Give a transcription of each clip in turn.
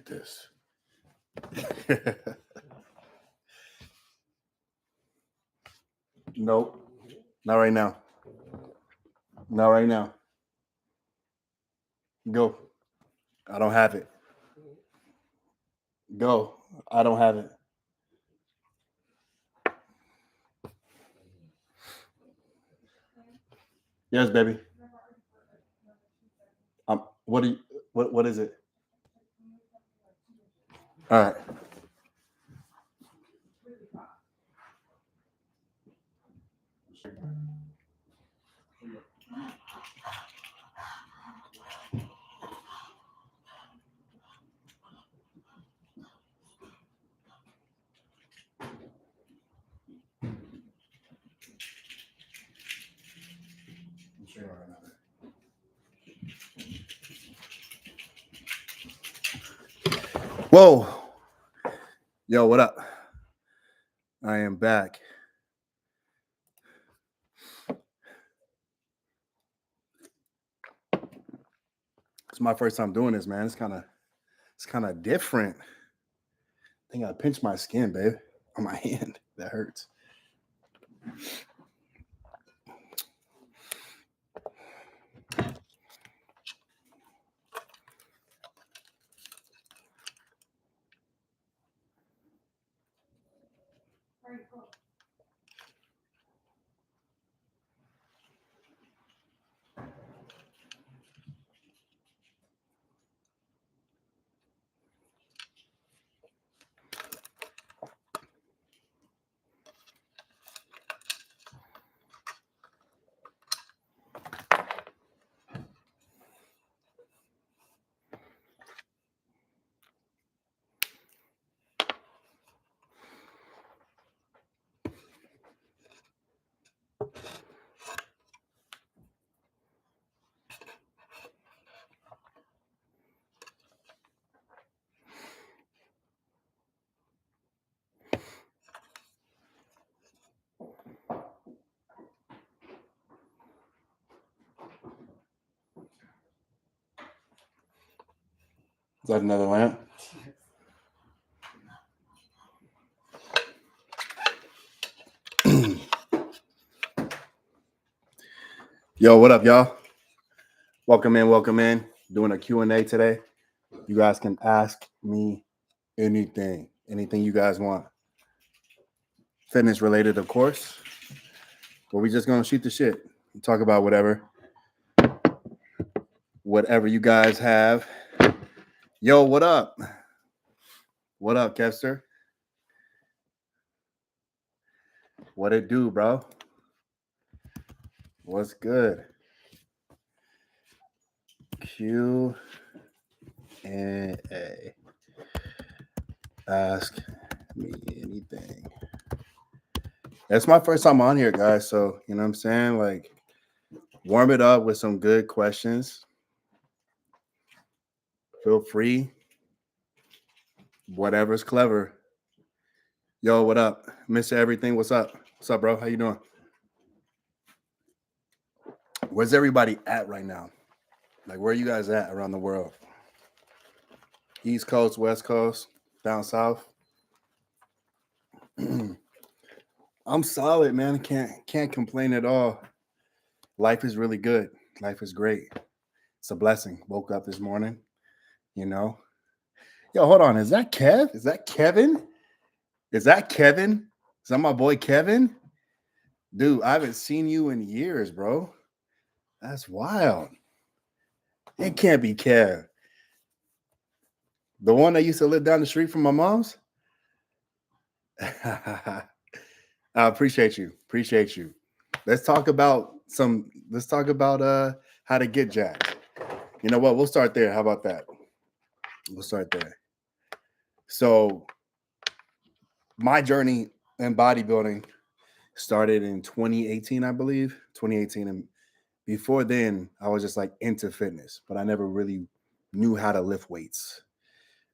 this. Nope. Not right now. Not right now. Go. I don't have it. Go. I don't have it. Yes, baby. What do you? What is it? All right. Whoa. Yo, what up? I am back. It's my first time doing this, man. It's kind of different. I think I pinched my skin, babe, on my hand. That hurts. Is that another lamp? Yo, what up, y'all? Welcome in, welcome in. Doing a Q&A today. You guys can ask me anything you guys want. Fitness related, of course. But we just gonna shoot the shit. Talk about whatever you guys have. Yo, what up? What up, Kester? What it do, bro? What's good? Q&A. Ask me anything. It's my first time on here, guys. So, you know what I'm saying? Like, warm it up with some good questions. Feel free. Whatever's clever. Yo, what up? Mr. Everything, what's up? What's up, bro? How you doing? Where's everybody at right now? Like, where are you guys at around the world? East Coast, West Coast, down south? I'm solid, man. Can't complain at all. Life is really good. Life is great. It's a blessing. Woke up this morning, you know. Yo, hold on. Is that Kev? Is that Kevin? Is that Kevin? Is that my boy Kevin? Dude, I haven't seen you in years, bro. That's wild. It can't be Kev. The one that used to live down the street from my mom's? I appreciate you. Appreciate you. Let's talk about how to get jacked. You know what? We'll start there. How about that? We'll start there. So my journey in bodybuilding started in 2018, I believe. 2018. And before then, I was just like into fitness, but I never really knew how to lift weights,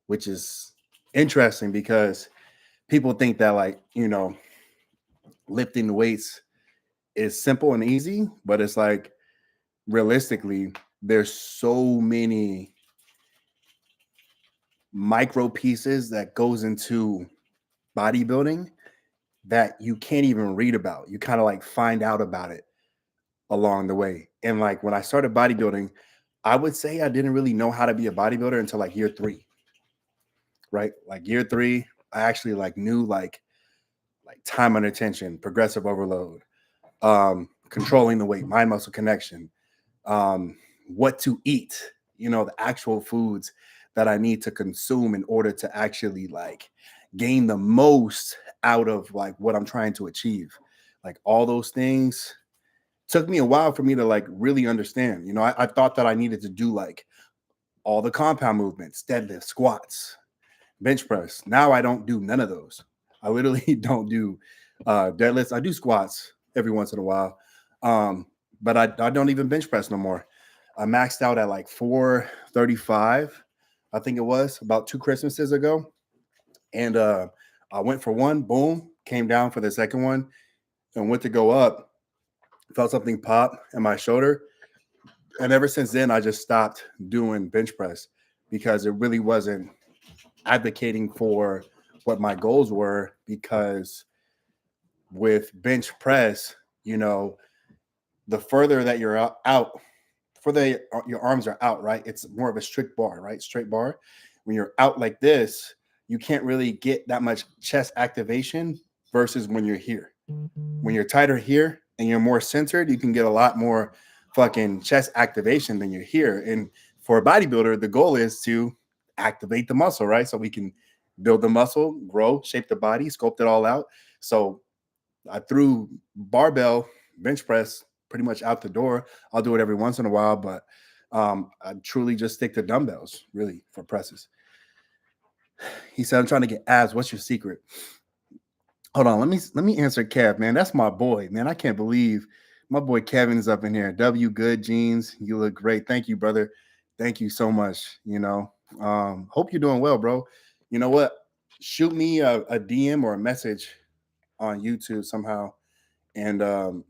which is interesting because people think that, like, you know, lifting weights is simple and easy, but it's like, realistically, there's so many micro pieces that goes into bodybuilding that you can't even read about. You kind of like find out about it along the way. And like when I started bodybuilding, I would say I didn't really know how to be a bodybuilder until like year 3, right? Like year 3, I actually like knew like time under tension, progressive overload, controlling the weight, mind muscle connection, what to eat, the actual foods that I need to consume in order to actually like gain the most out of like what I'm trying to achieve. Like all those things took me a while for me to like really understand. I thought that I needed to do like all the compound movements, deadlift, squats, bench press. Now I don't do none of those. I literally don't do deadlifts. I do squats every once in a while, but I don't even bench press no more. I maxed out at like 435, I think it was about 2 Christmases ago, and I went for one, boom, came down for the second one, and went to go up, felt something pop in my shoulder, and ever since then I just stopped doing bench press because it really wasn't advocating for what my goals were. Because with bench press, the further that you're out, further your arms are out, right? It's more of a strict bar, right? Straight bar. When you're out like this, you can't really get that much chest activation versus when you're here. When you're tighter here and you're more centered, you can get a lot more fucking chest activation than you're here. And for a bodybuilder, the goal is to activate the muscle, right? So we can build the muscle, grow, shape the body, sculpt it all out. So I threw barbell bench press pretty much out the door. I'll do it every once in a while, but I truly just stick to dumbbells really for presses. He said, I'm trying to get abs. What's your secret? Hold on. Let me answer Kev, man. That's my boy, man. I can't believe my boy Kevin's up in here. W good jeans. You look great. Thank you, brother. Thank you so much. Hope you're doing well, bro. You know what? Shoot me a DM or a message on YouTube somehow, and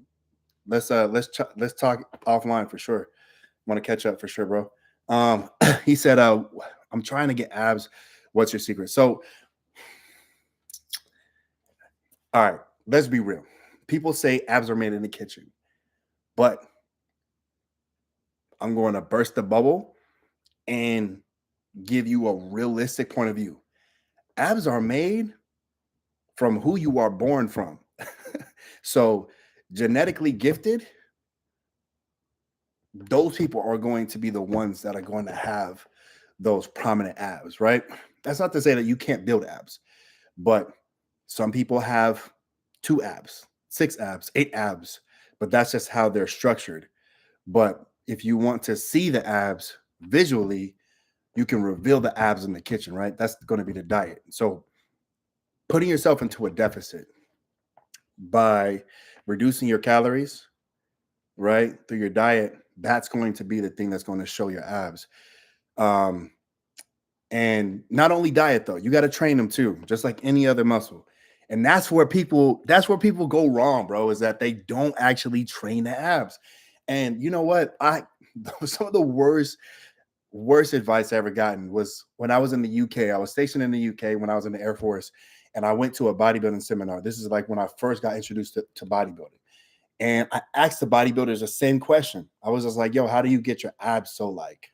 let's talk offline for sure. Want to catch up for sure, bro. He said, I'm trying to get abs. What's your secret? So, all right, let's be real. People say abs are made in the kitchen, but I'm going to burst the bubble and give you a realistic point of view. Abs are made from who you are born from. So, genetically gifted, those people are going to be the ones that are going to have those prominent abs, right? That's not to say that you can't build abs, but some people have 2 abs, 6 abs, 8 abs, but that's just how they're structured. But if you want to see the abs visually, you can reveal the abs in the kitchen, right? That's going to be the diet. So putting yourself into a deficit by reducing your calories, right, through your diet, that's going to be the thing that's going to show your abs. And not only diet though, you got to train them too, just like any other muscle. And that's where people go wrong, bro, is that they don't actually train the abs. And you know what? Some of the worst advice I ever gotten was when I was in the UK. I was stationed in the UK when I was in the Air Force, and I went to a bodybuilding seminar. This is like when I first got introduced to bodybuilding. And I asked the bodybuilders the same question. I was just like, yo, how do you get your abs so like,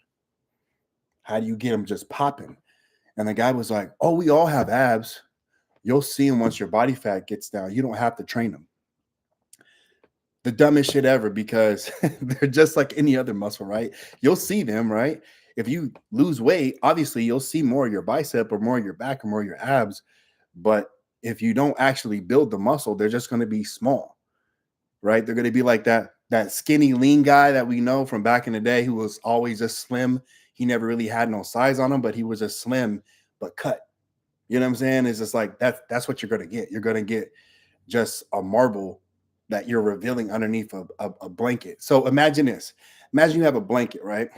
how do you get them just popping? And the guy was like, oh, we all have abs. You'll see them once your body fat gets down. You don't have to train them. The dumbest shit ever, because they're just like any other muscle, right? You'll see them, right? If you lose weight, obviously you'll see more of your bicep or more of your back or more of your abs. But if you don't actually build the muscle, they're just going to be small, right? They're going to be like that skinny, lean guy that we know from back in the day who was always just slim. He never really had no size on him, but he was just slim, but cut. You know what I'm saying? It's just like that's what you're going to get. You're going to get just a marble that you're revealing underneath a blanket. So imagine this. Imagine you have a blanket, right?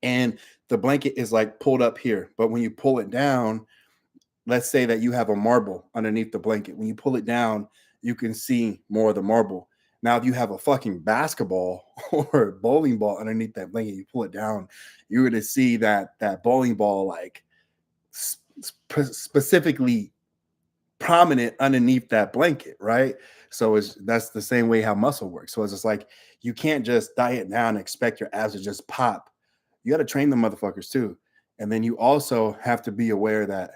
And the blanket is like pulled up here. But when you pull it down, let's say that you have a marble underneath the blanket. When you pull it down, you can see more of the marble. Now, if you have a fucking basketball or a bowling ball underneath that blanket, you pull it down, you're going to see that bowling ball like specifically prominent underneath that blanket, right? So that's the same way how muscle works. So it's just like you can't just diet down and expect your abs to just pop. You got to train the motherfuckers too. And then you also have to be aware that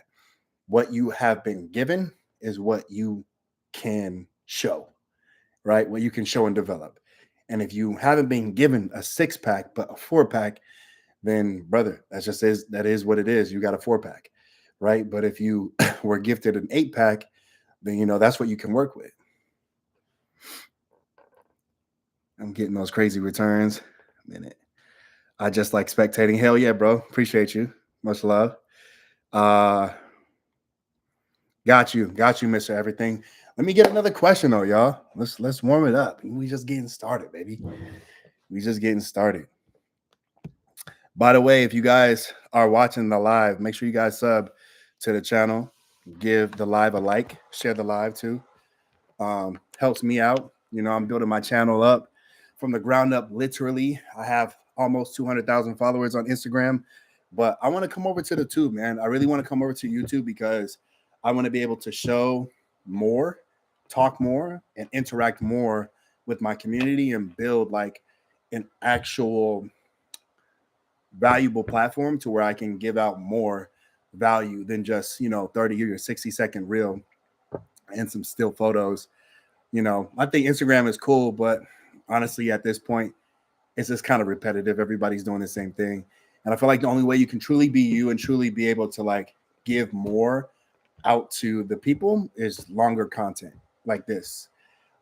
what you have been given is what you can show, right? What you can show and develop. And if you haven't been given a 6-pack, but a 4-pack, then brother, that is what it is. You got a 4-pack, right? But if you were gifted an 8-pack, then that's what you can work with. I'm getting those crazy returns. A minute. I just like spectating. Hell yeah, bro. Appreciate you. Much love. Got you, Mr. Everything. Let me get another question though, y'all. Let's warm it up. We just getting started, baby. We just getting started. By the way, if you guys are watching the live, make sure you guys sub to the channel. Give the live a like. Share the live too. Helps me out. I'm building my channel up from the ground up. Literally, I have almost 200,000 followers on Instagram, but I want to come over to the tube, man. I really want to come over to YouTube because I want to be able to show more, talk more, and interact more with my community and build like an actual valuable platform to where I can give out more value than just 30 or 60-second reel and some still photos. I think Instagram is cool, but honestly at this point it's just kind of repetitive. Everybody's doing the same thing, and I feel like the only way you can truly be you and truly be able to like give more out to the people is longer content like this,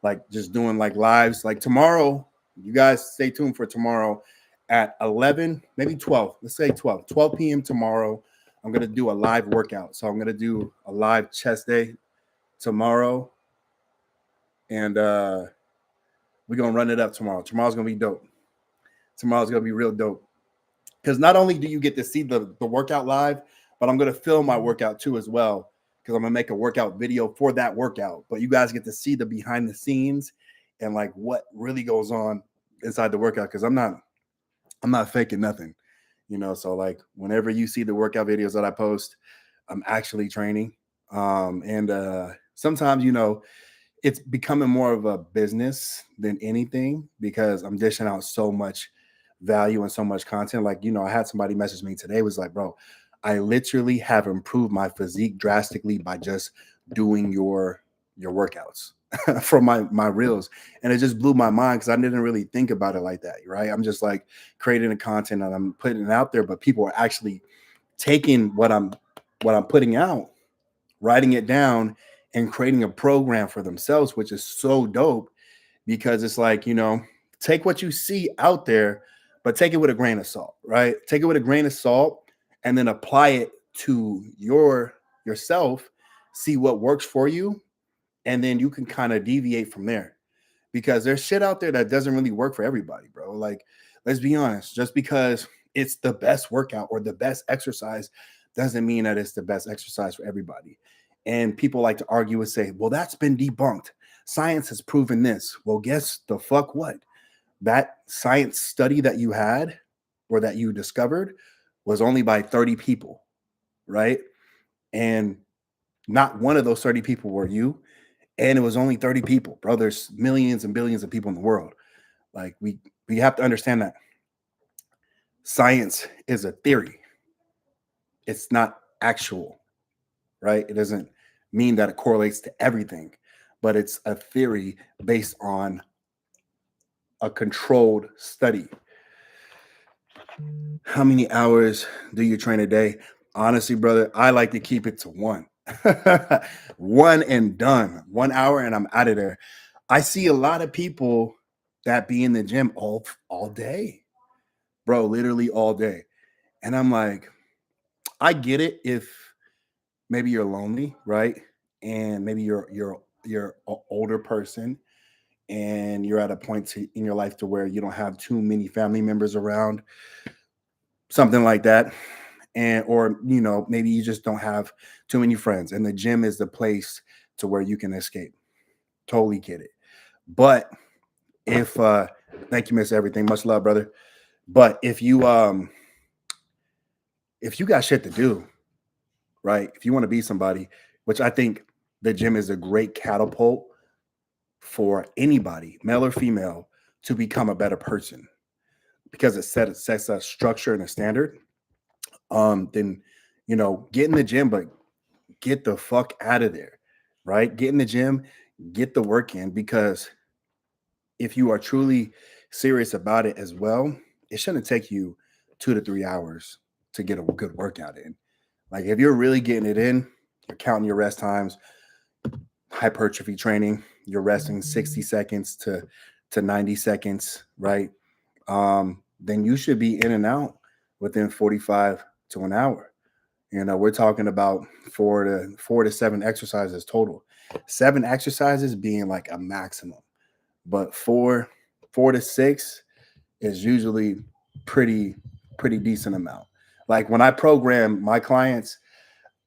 like just doing like lives. Like tomorrow, you guys stay tuned for tomorrow at 11, maybe 12. Let's say 12 p.m. tomorrow. I'm going to do a live workout. So I'm going to do a live chest day tomorrow. And we're going to run it up tomorrow. Tomorrow's going to be dope. Tomorrow's going to be real dope. Because not only do you get to see the workout live, but I'm going to film my workout too as well. Because I'm going to make a workout video for that workout. But you guys get to see the behind the scenes and like what really goes on inside the workout. Because I'm not faking nothing, so like whenever you see the workout videos that I post, I'm actually training. And sometimes, it's becoming more of a business than anything because I'm dishing out so much value and so much content. Like, I had somebody message me today, was like, bro, I literally have improved my physique drastically by just doing your workouts from my reels. And it just blew my mind because I didn't really think about it like that, right? I'm just like creating the content and I'm putting it out there, but people are actually taking what I'm putting out, writing it down, and creating a program for themselves, which is so dope because it's like, take what you see out there, but take it with a grain of salt, right? Take it with a grain of salt and then apply it to yourself, see what works for you, and then you can kind of deviate from there because there's shit out there that doesn't really work for everybody, bro. Like, let's be honest, just because it's the best workout or the best exercise doesn't mean that it's the best exercise for everybody. And people like to argue and say, well, that's been debunked. Science has proven this. Well, guess the fuck what? That science study that you had or that you discovered was only by 30 people, right? And not one of those 30 people were you. And it was only 30 people, bro. There's millions and billions of people in the world. Like we have to understand that science is a theory. It's not actual, right? It doesn't mean that it correlates to everything, but it's a theory based on a controlled study. How many hours do you train a day? Honestly, brother, I like to keep it to one. One and done. 1 hour and I'm out of there. I see a lot of people that be in the gym all day, bro, literally all day. And I'm like, I get it if maybe you're lonely, right? And maybe you're an older person and you're at a point in your life to where you don't have too many family members around, something like that. And or maybe you just don't have too many friends and the gym is the place to where you can escape. Totally get it. But if thank you, Miss Everything, much love, brother. But if you got shit to do, right? If you want to be somebody, which I think the gym is a great catapult for anybody, male or female, to become a better person because it sets a structure and a standard. Then get in the gym, but get the fuck out of there, right? Get in the gym, get the work in, because if you are truly serious about it as well, it shouldn't take you 2 to 3 hours to get a good workout in. Like if you're really getting it in, you're counting your rest times, hypertrophy training, you're resting 60 seconds to 90 seconds, right? Then you should be in and out within 45 to an hour. We're talking about four to seven exercises total. 7 exercises being like a maximum, but four to 6 is usually pretty decent amount. Like when I program my clients,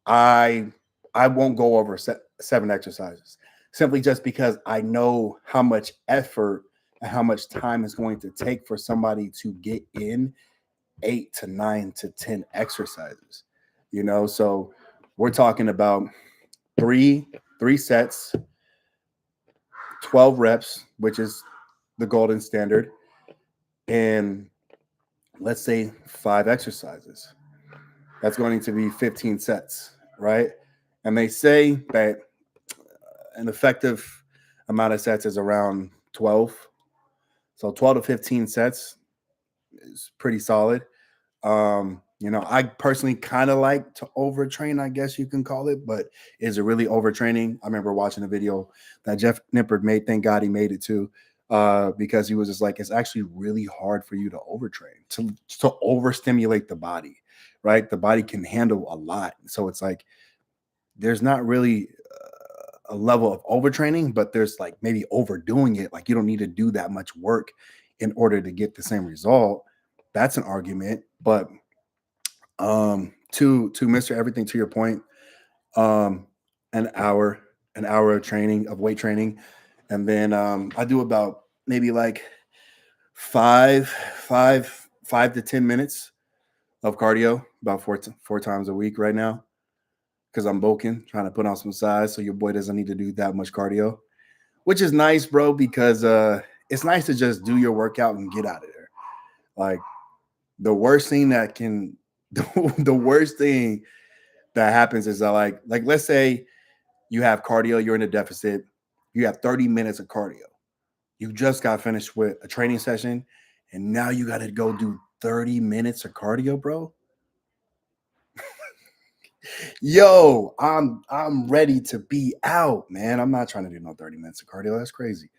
I won't go over 7 exercises simply just because I know how much effort and how much time it's going to take for somebody to get in 8 to 9 to 10 exercises. So we're talking about three sets, 12 reps, which is the golden standard, and let's say 5 exercises. That's going to be 15 sets, right? And they say that an effective amount of sets is around 12. So 12 to 15 sets is pretty solid. I personally kind of like to overtrain, I guess you can call it, but is it really overtraining? I remember watching a video that Jeff Nippard made. Thank God he made it too, because he was just like, it's actually really hard for you to overtrain, to overstimulate the body, right? The body can handle a lot. So it's like, there's not really a level of overtraining, but there's like maybe overdoing it. Like you don't need to do that much work in order to get the same result. That's an argument. But to Mr. Everything, to your point, an hour of training, of weight training, and then I do about maybe like 5 to 10 minutes of cardio about four times a week right now, because I'm bulking, trying to put on some size so your boy doesn't need to do that much cardio, which is nice, bro, because it's nice to just do your workout and get out of there. Like the worst thing that can the worst thing that happens is that like let's say you have cardio, you're in a deficit, you have 30 minutes of cardio. You just got finished with a training session, and now you got to go do 30 minutes of cardio, bro. Yo, I'm ready to be out, man. I'm not trying to do no 30 minutes of cardio. That's crazy.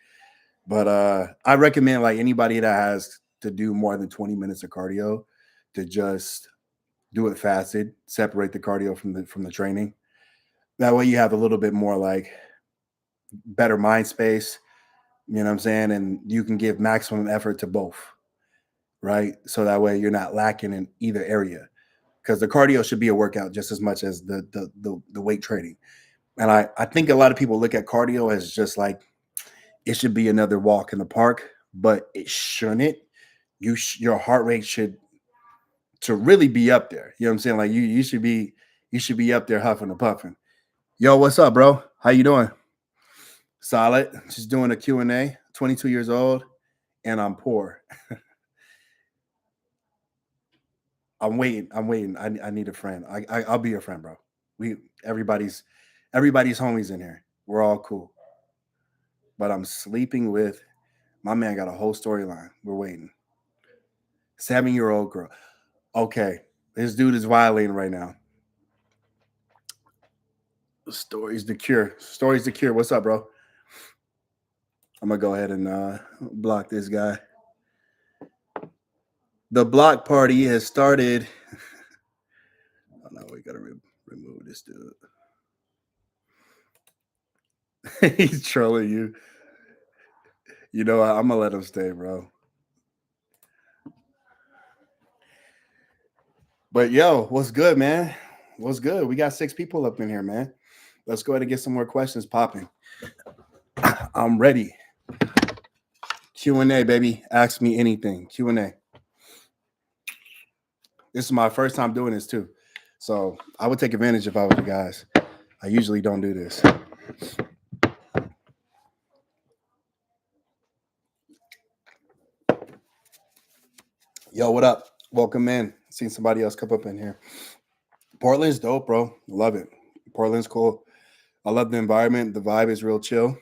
But I recommend like anybody that has to do more than 20 minutes of cardio to just do it fasted, separate the cardio from the training. That way you have a little bit more like better mind space, you know what I'm saying? And you can give maximum effort to both, right? So that way you're not lacking in either area, because the cardio should be a workout just as much as the weight training. And I think a lot of people look at cardio as just like it should be another walk in the park, but it shouldn't. Your heart rate should to really be up there. You know what I'm saying? Like you should be up there huffing and puffing. Yo, what's up, bro? How you doing? Solid. Just doing a Q&A. 22 years old, and I'm poor. I'm waiting. I need a friend. I'll be your friend, bro. Everybody's homies in here. We're all cool. But I'm sleeping with my man. Got a whole storyline. We're waiting. 7-year-old girl. Okay, this dude is violating right now. Stories the cure. Stories the cure. What's up, bro? I'm gonna go ahead and block this guy. The block party has started. Oh no, we gotta remove this dude. He's trolling you. You know, I'm gonna let him stay, bro. But yo, what's good, man? What's good? We got 6 people up in here, man. Let's go ahead and get some more questions popping. I'm ready. Q&A, baby. Ask me anything. Q&A. This is my first time doing this too. So I would take advantage if I was you guys. I usually don't do this. Yo, what up? Welcome in. Seen somebody else come up in here. Portland's dope, bro. Love it. Portland's cool. I love the environment. The vibe is real chill.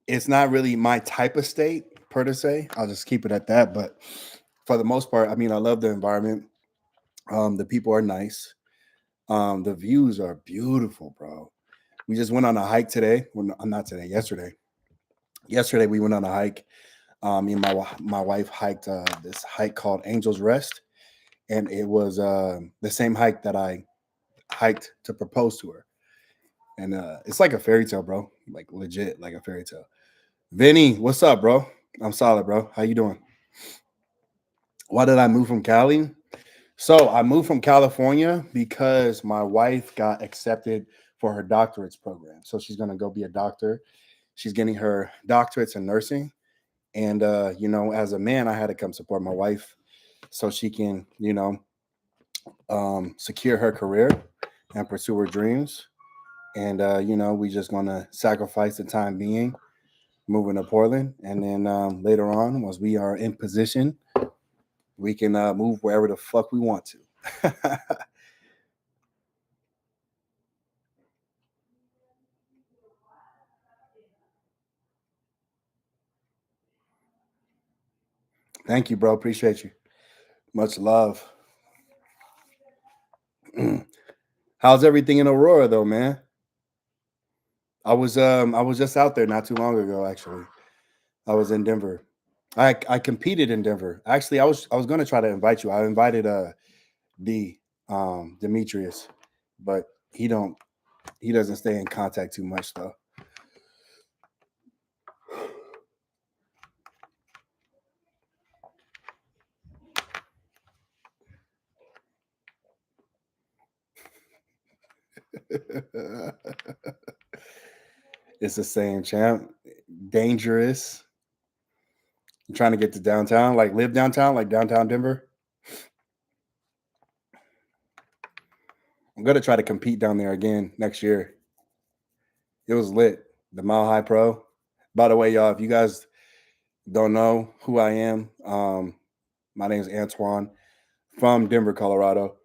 It's not really my type of state per se. I'll just keep it at that. But for the most part, I mean, I love the environment. The people are nice. The views are beautiful, bro. We just went on a hike today. Well, not today. Yesterday. Yesterday we went on a hike. Me and my wife hiked this hike called Angel's Rest, and it was the same hike that I hiked to propose to her. And it's like a fairy tale, bro. Like legit, like a fairy tale. Vinny, what's up, bro? I'm solid, bro. How you doing? Why did I move from Cali? So I moved from California because my wife got accepted for her doctorates program. So she's gonna go be a doctor. She's getting her doctorates in nursing. And as a man, I had to come support my wife so she can, secure her career and pursue her dreams. And we just gonna sacrifice the time being moving to Portland, and then later on, once we are in position, we can move wherever the fuck we want to. Thank you, bro. Appreciate you. Much love. How's everything in Aurora, though, man? I was just out there not too long ago. Actually, I was in Denver. I competed in Denver. Actually, I was going to try to invite you. I invited D Demetrius, but he doesn't stay in contact too much though. It's the same, champ. Dangerous. I'm trying to get to downtown, like live downtown, like downtown Denver. I'm gonna try to compete down there again next year. It was lit. The Mile High Pro. By the way, y'all, if you guys don't know who I am, my name is Antoine from Denver, Colorado.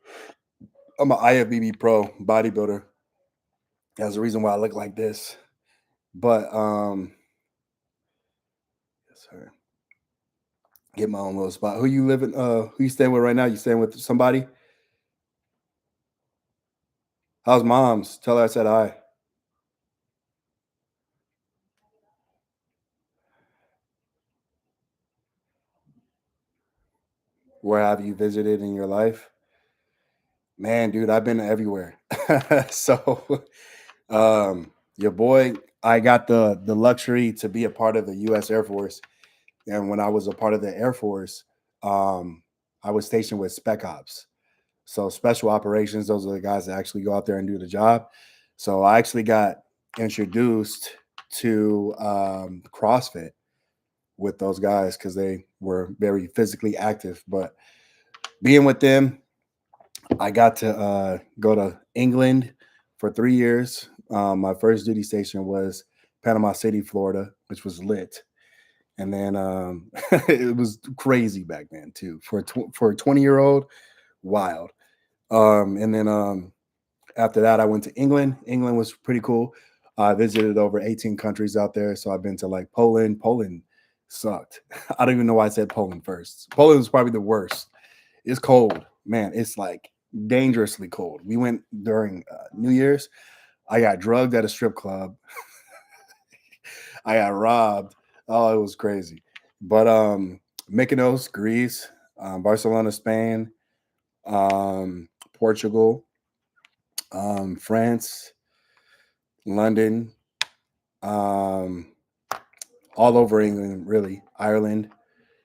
I'm an IFBB pro bodybuilder. That's the reason why I look like this. But yes, sir. Get my own little spot. Who you living? Who you staying with right now? You staying with somebody? How's mom's? Tell her I said hi. Where have you visited in your life? Man, dude, I've been everywhere. So, your boy, I got the luxury to be a part of the U.S. Air Force, and when I was a part of the Air Force, I was stationed with Spec Ops. So special operations, those are the guys that actually go out there and do the job. So I actually got introduced to CrossFit with those guys because they were very physically active. But being with them, I got to go to England for 3 years. My first duty station was Panama City, Florida, which was lit. And then it was crazy back then too for a 20-year-old, wild. And then after that, I went to England. England was pretty cool. I visited over 18 countries out there. So I've been to like Poland. Poland sucked. I don't even know why I said Poland first. Poland was probably the worst. It's cold, man. It's like dangerously cold. We went during New Year's. I got drugged at a strip club. I got robbed. Oh, it was crazy. But Mykonos, Greece, Barcelona, Spain, Portugal, France, London, all over England, really. Ireland,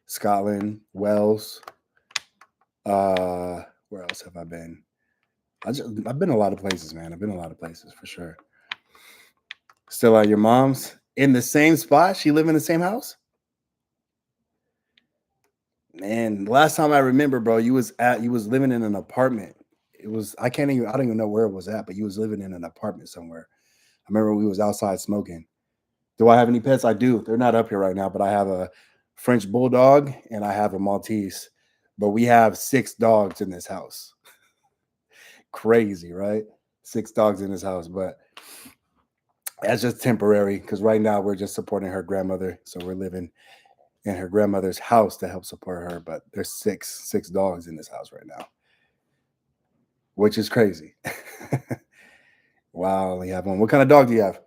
Scotland, Wales. Where else have I been? I've been a lot of places, man. I've been a lot of places for sure. Still at your mom's in the same spot? She live in the same house? Man, the last time I remember, bro, you was living in an apartment. It was I don't even know where it was at, but you was living in an apartment somewhere. I remember we was outside smoking. Do I have any pets? I do. They're not up here right now, but I have a French bulldog and I have a Maltese. But we have 6 dogs in this house. Crazy, right? 6 dogs in this house, but that's just temporary because right now we're just supporting her grandmother. So we're living in her grandmother's house to help support her. But there's six dogs in this house right now, which is crazy. Wow, you have one. What kind of dog do you have?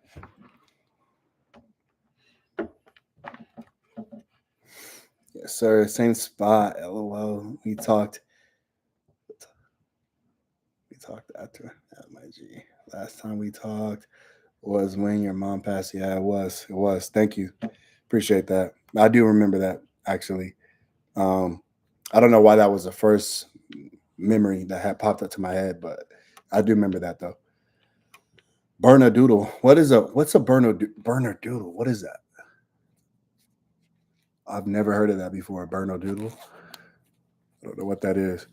Yes, sir. Same spot. LOL. We talked after MIG. Last time we talked was when your mom passed. Yeah, it was. It was. Thank you. Appreciate that. I do remember that actually. Um, I don't know why that was the first memory that had popped up to my head, but I do remember that though. Burner doodle. What's a burner doodle? What is that? I've never heard of that before. A burner doodle. I don't know what that is.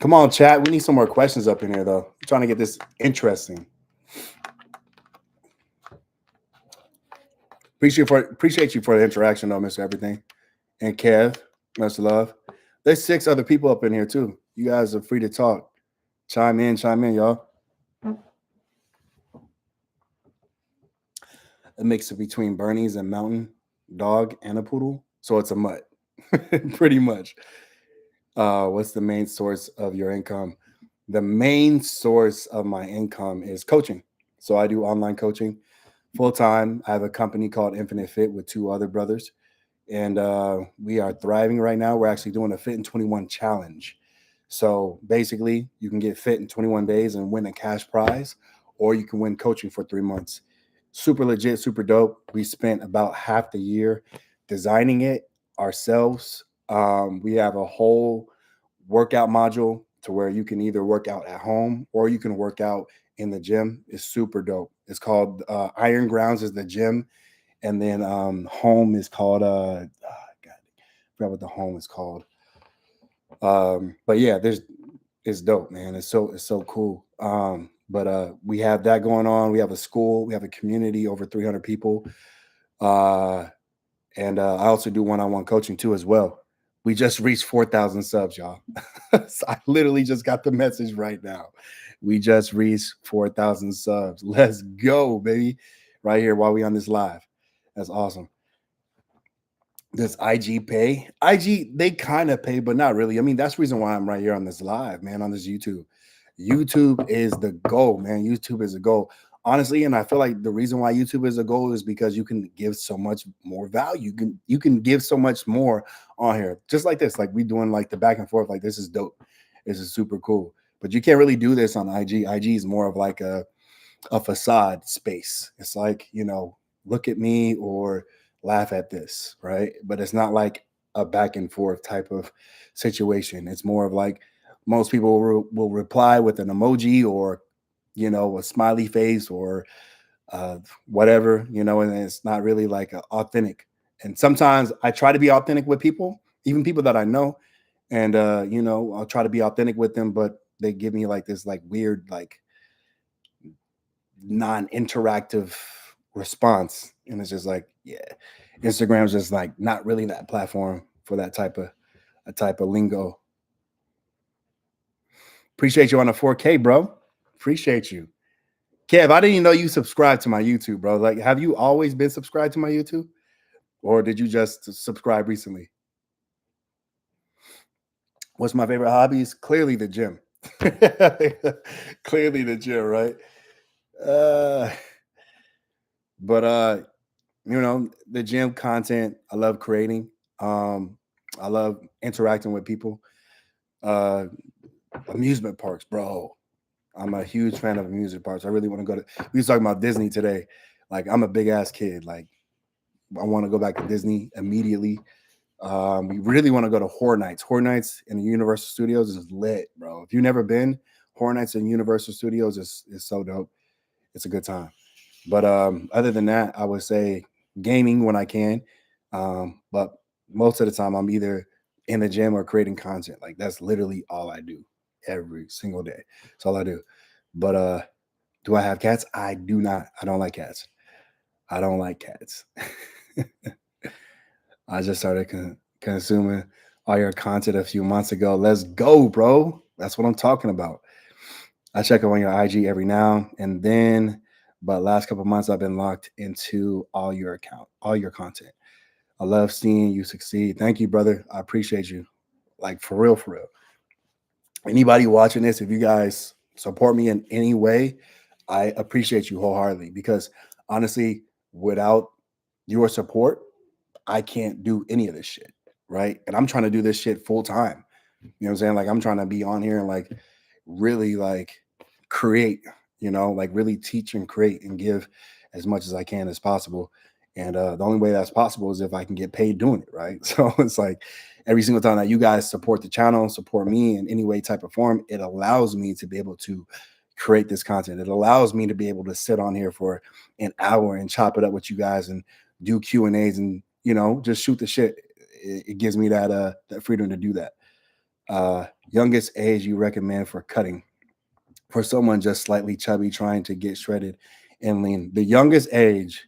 Come on, chat. We need some more questions up in here, though. I'm trying to get this interesting. Appreciate you for the interaction, though, Mr. Everything. And Kev, much love. There's 6 other people up in here, too. You guys are free to talk. Chime in, y'all. A mix between Bernese and mountain dog and a poodle. So it's a mutt, pretty much. What's the main source of your income? The main source of my income is coaching. So I do online coaching full time. I have a company called Infinite Fit with 2 other brothers, and we are thriving right now. We're actually doing a Fit in 21 challenge. So basically, you can get fit in 21 days and win a cash prize, or you can win coaching for 3 months. Super legit, super dope. We spent about half the year designing it ourselves. We have a whole workout module to where you can either work out at home or you can work out in the gym. It's super dope. It's called Iron Grounds is the gym, and then home is called God, I forgot what the home is called. But yeah, it's dope, man. It's so cool. But we have that going on. We have a school, we have a community over 300 people. And I also do one-on-one coaching too as well. We just reached 4,000 subs, y'all. So I literally just got the message right now. We just reached 4,000 subs. Let's go, baby. Right here while we on this live. That's awesome. Does IG pay? IG, they kind of pay, but not really. I mean, that's the reason why I'm right here on this live, man, on this YouTube. YouTube is the goal, man. YouTube is a goal. Honestly, and I feel like the reason why YouTube is a goal is because you can give so much more value. You can give so much more on here. Just like this, like we doing like the back and forth, like this is dope. This is super cool. But you can't really do this on IG. IG is more of like a facade space. It's like, look at me or laugh at this, right? But it's not like a back and forth type of situation. It's more of like most people will reply with an emoji or, a smiley face or whatever, and it's not really like authentic. And sometimes I try to be authentic with people, even people that I know. And, I'll try to be authentic with them, but they give me like this like weird, like non-interactive response, and it's just like, yeah, Instagram's just like not really that platform for that type of lingo. Appreciate you on the 4K, bro. Appreciate you. Kev, I didn't even know you subscribed to my YouTube, bro. Like, have you always been subscribed to my YouTube, or did you just subscribe recently? What's my favorite hobbies? Clearly the gym. Clearly the gym, right? uh but the gym content I love creating. I love interacting with people. uh Amusement parks, bro. I'm a huge fan of amusement parks. I really want to go to. We was talking about Disney today. Like, I'm a big ass kid. Like, I want to go back to Disney immediately. We really want to go to Horror Nights. Horror Nights in the Universal Studios is lit, bro. If you've never been, Horror Nights in Universal Studios is so dope. It's a good time. But other than that, I would say gaming when I can. But most of the time, I'm either in the gym or creating content. Like that's literally all I do every single day. That's all I do. But do I have cats? I do not. I don't like cats. I don't like cats. I just started consuming all your content a few months ago. Let's go, bro. That's what I'm talking about. I check up on your IG every now and then, but last couple months I've been locked into all your content. I love seeing you succeed. Thank you, brother. I appreciate you. Like for real, for real. Anybody watching this, if you guys support me in any way, I appreciate you wholeheartedly because honestly, without your support, I can't do any of this shit. Right. And I'm trying to do this shit full time. You know what I'm saying? Like I'm trying to be on here and like really like create, like really teach and create and give as much as I can as possible. And the only way that's possible is if I can get paid doing it, right? So it's like every single time that you guys support the channel, support me in any way, type of form, it allows me to be able to create this content. It allows me to be able to sit on here for an hour and chop it up with you guys and do Q&As and just shoot the shit. It gives me that freedom to do that. Youngest age you recommend for cutting for someone just slightly chubby trying to get shredded and lean? The youngest age,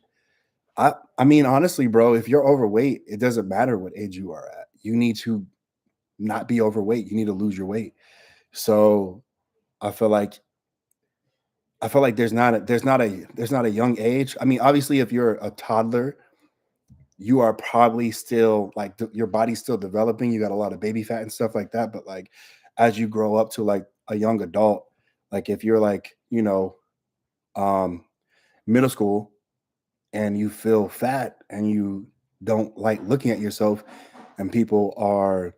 I mean, honestly, bro, if you're overweight, it doesn't matter what age you are at. You need to not be overweight. You need to lose your weight. So I feel like there's not a young age. I mean, obviously, if you're a toddler, you are probably still like your body's still developing. You got a lot of baby fat and stuff like that. But like as you grow up to like a young adult, like if you're like, um, middle school and you feel fat and you don't like looking at yourself and people are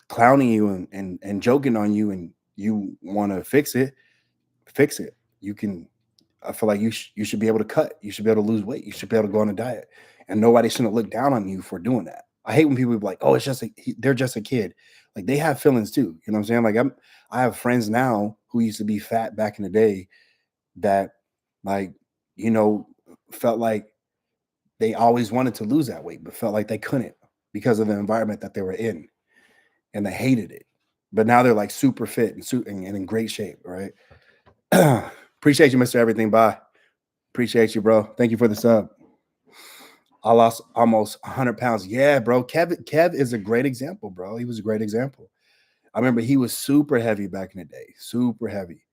clowning you and joking on you and you want to fix it. You can I feel like you should be able to cut. You should be able to lose weight. You should be able to go on a diet. And nobody shouldn't look down on you for doing that. I hate when people be like, "Oh, they're just a kid." Like they have feelings too. You know what I'm saying? Like I have friends now who used to be fat back in the day that like, you know, felt like they always wanted to lose that weight, but felt like they couldn't because of the environment that they were in and they hated it. But now they're like super fit and in great shape, right? Appreciate you, Mr. Everything. Bye. Appreciate you, bro. Thank you for the sub. I lost almost 100 pounds. Yeah, bro. Kev is a great example, bro. He was a great example. I remember he was super heavy back in the day, super heavy.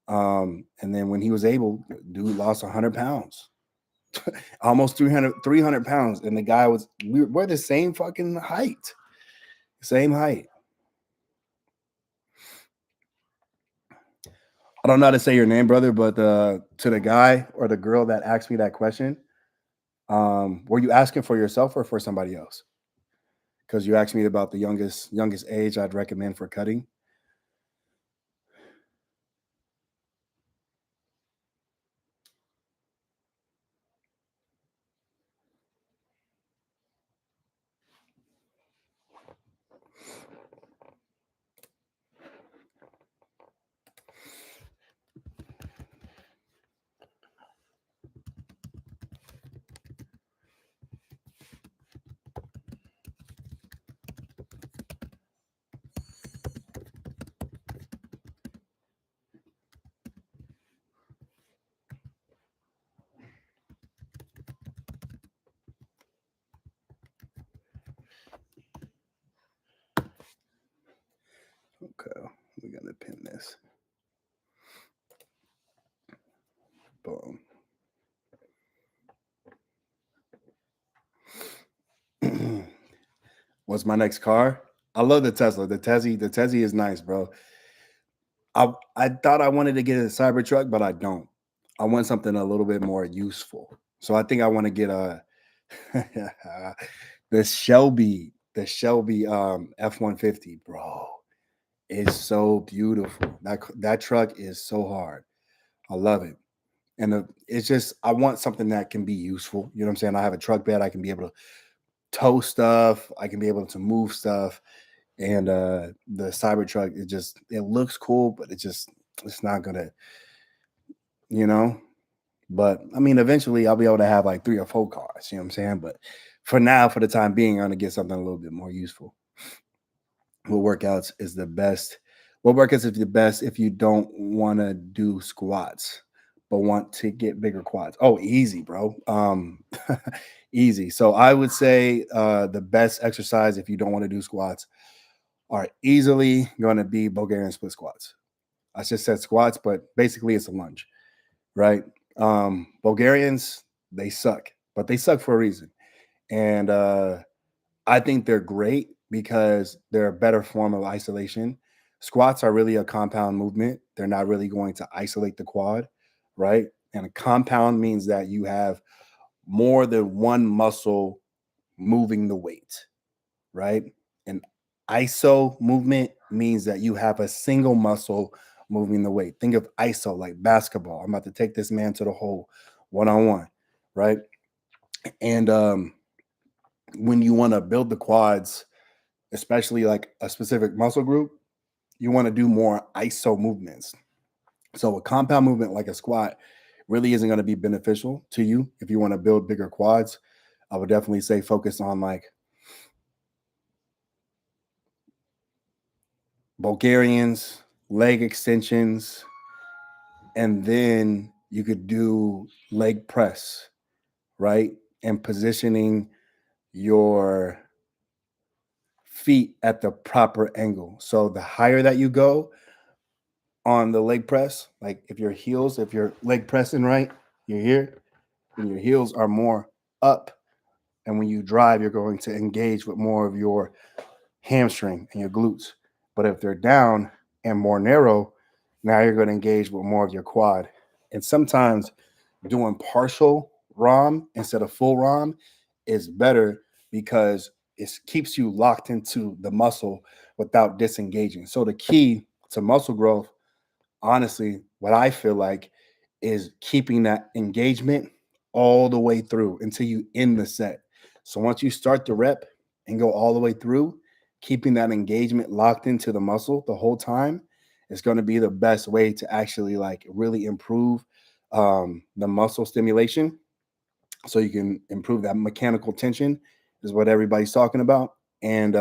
And then when he was able, dude lost 100 pounds, almost 300 pounds. And the guy we're the same fucking height, same height. I don't know how to say your name, brother, but to the guy or the girl that asked me that question, were you asking for yourself or for somebody else? Because you asked me about the youngest age I'd recommend for cutting. Okay, we're gonna pin this. Boom. What's my next car? I love the Tesla. The Tezzy is nice, bro. I thought I wanted to get a Cybertruck, but I don't. I want something a little bit more useful. So I think I want to get a the Shelby F-150, bro. It's so beautiful. That truck is so hard. I love it. And it's just I want something that can be useful. You know what I'm saying? I have a truck bed. I can be able to tow stuff. I can be able to move stuff. And the Cybertruck, it looks cool, but it's not gonna, you know. But I mean, eventually I'll be able to have like 3 or 4 cars. You know what I'm saying? But for now, for the time being, I'm gonna get something a little bit more useful. What workouts is the best? What workouts is the best if you don't want to do squats but want to get bigger quads? Oh, easy, bro. Easy. So I would say the best exercise if you don't want to do squats are easily going to be Bulgarian split squats. I just said squats, but basically it's a lunge, right? Bulgarians, they suck, but they suck for a reason. And I think they're great because they're a better form of isolation. Squats are really a compound movement. They're not really going to isolate the quad, right? And a compound means that you have more than one muscle moving the weight, right? An iso movement means that you have a single muscle moving the weight. Think of iso like basketball. I'm about to take this man to the hole one on one, right? And when you want to build the quads, especially like a specific muscle group, you want to do more iso movements. So a compound movement like a squat really isn't going to be beneficial to you if you want to build bigger quads. I would definitely say focus on like Bulgarians, leg extensions, and then you could do leg press, right? And positioning your feet at the proper angle. So the higher that you go on the leg press, like if your leg pressing right, you're here, and your heels are more up. And when you drive, you're going to engage with more of your hamstring and your glutes. But if they're down and more narrow, now you're going to engage with more of your quad. And sometimes doing partial ROM instead of full ROM is better because it keeps you locked into the muscle without disengaging. So the key to muscle growth, honestly, what I feel like is keeping that engagement all the way through until you end the set. So once you start the rep and go all the way through, keeping that engagement locked into the muscle the whole time is going to be the best way to actually like really improve the muscle stimulation. So you can improve that mechanical tension is what everybody's talking about. And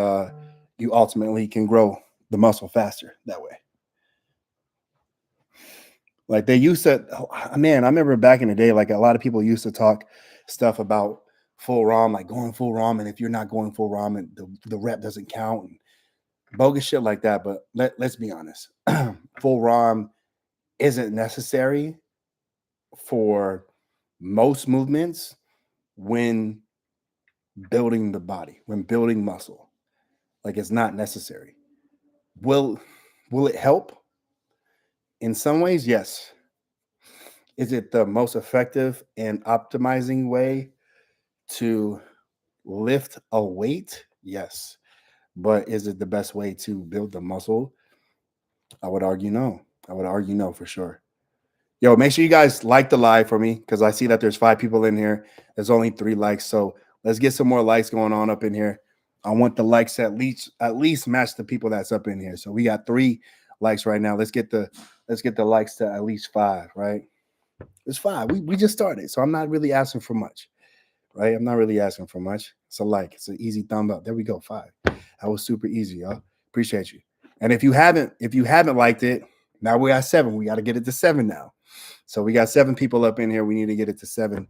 you ultimately can grow the muscle faster that way. Like they used to, man, I remember back in the day, like a lot of people used to talk stuff about full ROM, like going full ROM. And if you're not going full ROM, and the rep doesn't count and bogus shit like that. But let's be honest, full ROM isn't necessary for most movements when building the body, when building muscle. Like it's not necessary. Will it help? In some ways, yes. Is it the most effective and optimizing way to lift a weight? Yes. But is it the best way to build the muscle? I would argue no. I would argue no for sure. Yo, make sure you guys like the live for me because I see that there's 5 people in here. There's only 3 likes. So let's get some more likes going on up in here. I want the likes to at least match the people that's up in here. So we got 3 likes right now. Let's get the likes to at least 5, right? It's 5. We just started. So I'm not really asking for much. Right? I'm not really asking for much. It's a like. It's an easy thumb up. There we go. 5. That was super easy, y'all. Appreciate you. And if you haven't liked it, now we got 7. We got to get it to 7 now. So we got 7 people up in here. We need to get it to 7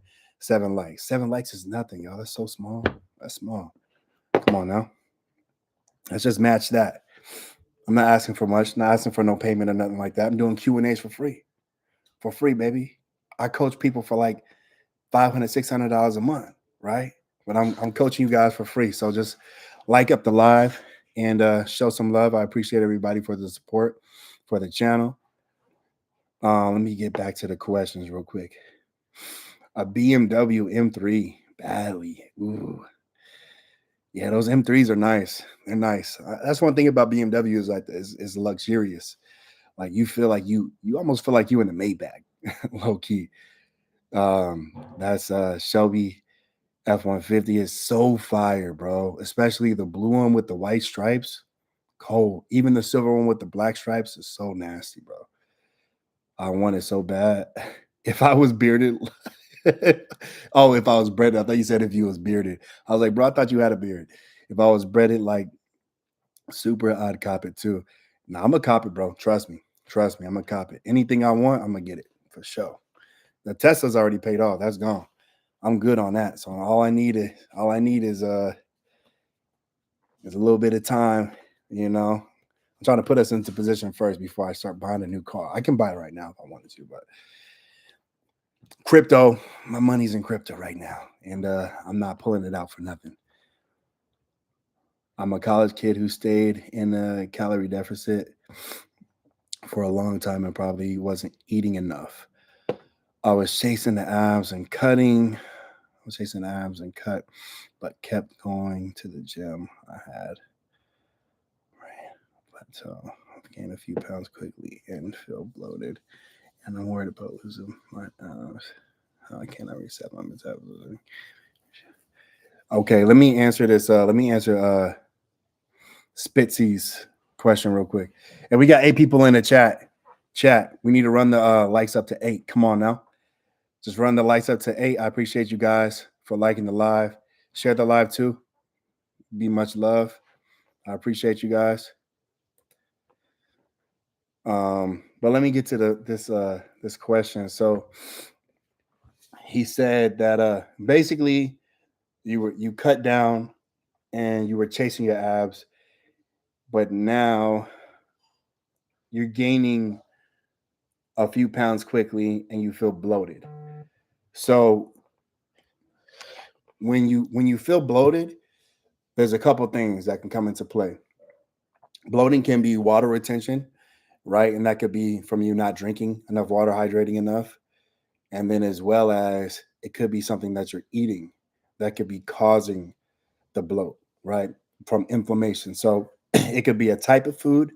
likes. 7 likes is nothing, y'all. That's so small. That's small. Come on now. Let's just match that. I'm not asking for much. Not asking for no payment or nothing like that. I'm doing Q&As for free. For free, baby. I coach people for like $500, $600 a month, right? But I'm coaching you guys for free. So just like up the live and show some love. I appreciate everybody for the support for the channel. Let me get back to the questions real quick. A BMW M3 badly. Ooh. Yeah, those M3s are nice. They're nice. That's one thing about BMW is like is luxurious. Like you feel like you almost feel like you in the Maybach, low key. That's Shelby F-150 is so fire, bro. Especially the blue one with the white stripes. Cold. Even the silver one with the black stripes is so nasty, bro. I want it so bad. If I was bearded, oh, if I was breaded, I thought you said if you was bearded. I was like, bro, I thought you had a beard. If I was breaded like super, I'd cop it too. Now I'm a cop it, bro. Trust me, I'm a cop it. Anything I want, I'm gonna get it for sure. The Tesla's already paid off. That's gone. I'm good on that. So all I need is a little bit of time, you know. I'm trying to put us into position first before I start buying a new car. I can buy it right now if I wanted to, but crypto, my money's in crypto right now. And I'm not pulling it out for nothing. I'm a college kid who stayed in a calorie deficit for a long time and probably wasn't eating enough. I was chasing the abs and cutting. I was chasing the abs and cut, but kept going to the gym. I had, but I've gained a few pounds quickly and feel bloated. And I'm worried about losing my abs. How can I reset my metabolism? Okay, let me answer this. Let me answer Spitzy's question real quick. And we got 8 people in the chat. We need to run the likes up to 8. Come on now. Just run the likes up to 8. I appreciate you guys for liking the live. Share the live too. Be much love. I appreciate you guys. But let me get to this question. So he said that basically you cut down and you were chasing your abs, but now you're gaining a few pounds quickly and you feel bloated. So when you feel bloated, there's a couple things that can come into play. Bloating can be water retention, right? And that could be from you not drinking enough water, hydrating enough. And then as well as it could be something that you're eating that could be causing the bloat, right? From inflammation. So it could be a type of food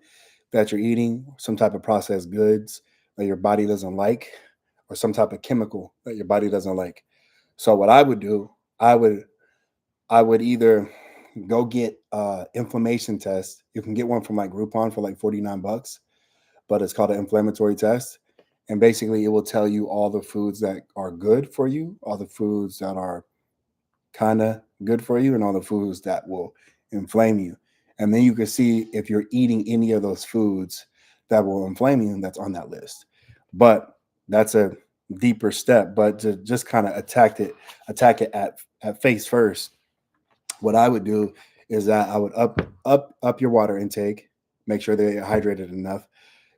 that you're eating, some type of processed goods that your body doesn't like, or some type of chemical that your body doesn't like. So what I would do, I would either go get inflammation test. You can get one from like Groupon for like $49, but it's called an inflammatory test. And basically it will tell you all the foods that are good for you, all the foods that are kind of good for you, and all the foods that will inflame you. And then you can see if you're eating any of those foods that will inflame you, and that's on that list. But that's a deeper step. But to just kind of attack it at face first, what I would do is that I would up your water intake, make sure that you're hydrated enough,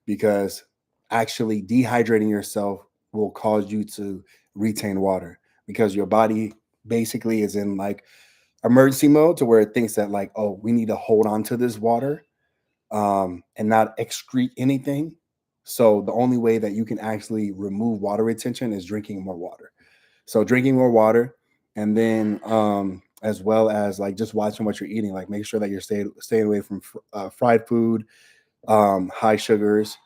because actually dehydrating yourself will cause you to retain water, because your body basically is in like emergency mode to where it thinks that like, oh, we need to hold on to this water and not excrete anything. So the only way that you can actually remove water retention is drinking more water. So drinking more water, and then as well as like just watching what you're eating, like make sure that you're staying away from fried food, high sugars,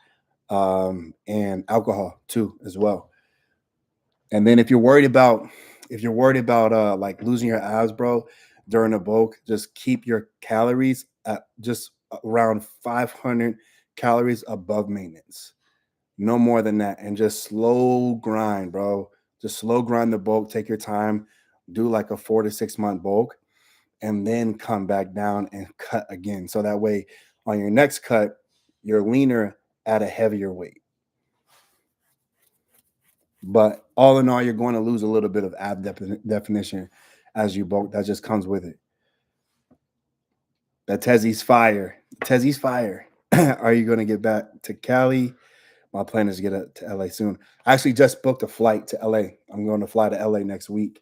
and alcohol too as well. And then if you're worried about like losing your abs, bro, during a bulk, just keep your calories at just around 500 calories above maintenance. No more than that. And just slow grind, bro. Just slow grind the bulk. Take your time. Do like a 4 to 6 month bulk, and then come back down and cut again. So that way on your next cut, you're leaner at a heavier weight. But all in all, you're going to lose a little bit of ab definition as you bulk. That just comes with it. That Tezzy's fire. Tezzy's fire. Are you going to get back to Cali? My plan is to get to LA soon. I actually just booked a flight to LA. I'm going to fly to LA next week.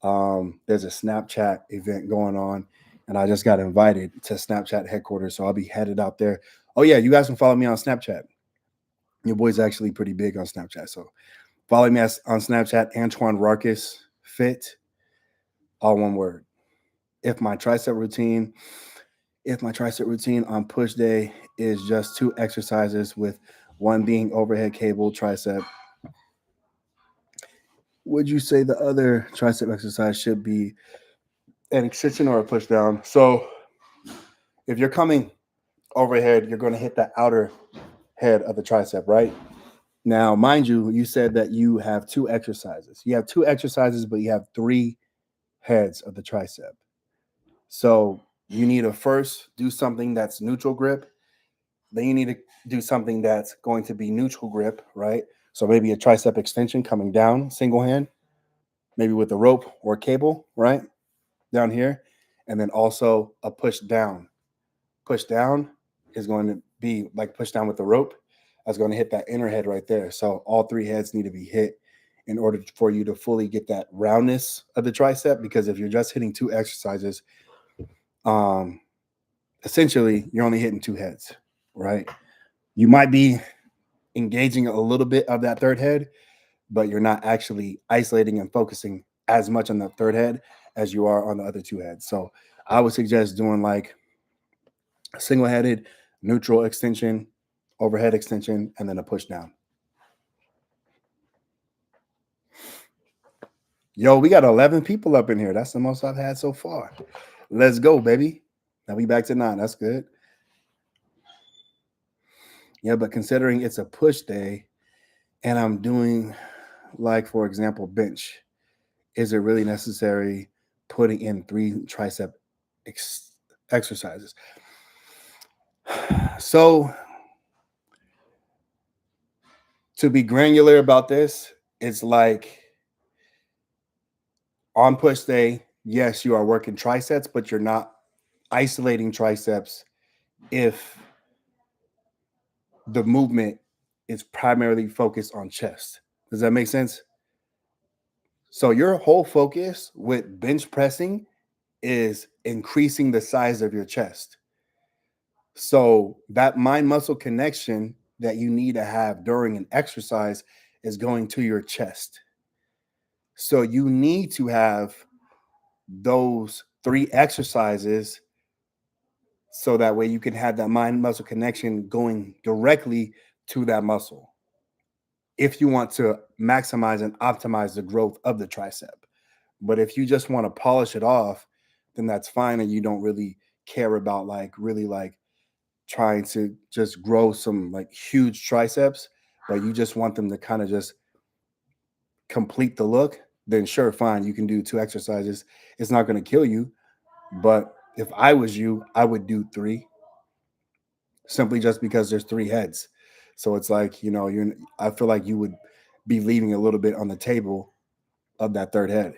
There's a Snapchat event going on, and I just got invited to Snapchat headquarters, so I'll be headed out there. Oh yeah, you guys can follow me on Snapchat. Your boy's actually pretty big on Snapchat, so follow me on Snapchat, Antoine Rarkis Fit, all one word. If my tricep routine on push day is just 2 exercises, with one being overhead cable tricep, would you say the other tricep exercise should be an extension or a push down? So if you're coming overhead, you're going to hit the outer head of the tricep, right? Now, mind you, you said that you have two exercises. You have two exercises, but you have three heads of the tricep. So you need to first do something that's neutral grip. Then you need to do something that's going to be neutral grip, right? So maybe a tricep extension coming down, single hand, maybe with a rope or cable, right? Down here. And then also a push down. Push down is going to be like push down with the rope. That's going to hit that inner head right there. So all three heads need to be hit in order for you to fully get that roundness of the tricep. Because if you're just hitting two exercises, essentially you're only hitting two heads, right? You might be engaging a little bit of that third head, but you're not actually isolating and focusing as much on the third head as you are on the other two heads. So I would suggest doing like a single-headed neutral extension, overhead extension, and then a push down. Yo, we got 11 people up in here. That's the most I've had so far. Let's go, baby. Now we back to 9. That's good. Yeah, but considering it's a push day and I'm doing, like, for example, bench, is it really necessary putting in 3 tricep exercises? So to be granular about this, it's like on push day, yes, you are working triceps, but you're not isolating triceps if the movement is primarily focused on chest. Does that make sense? So your whole focus with bench pressing is increasing the size of your chest. So that mind muscle connection that you need to have during an exercise is going to your chest. So you need to have those 3 exercises so that way you can have that mind muscle connection going directly to that muscle if you want to maximize and optimize the growth of the tricep. But if you just want to polish it off, then that's fine, and you don't really care about like really like trying to just grow some like huge triceps, but you just want them to kind of just complete the look, then sure, fine, you can do 2 exercises. It's not going to kill you, but if I was you, I would do 3 simply just because there's 3 heads. So it's like, you know, I feel like you would be leaving a little bit on the table of that third head.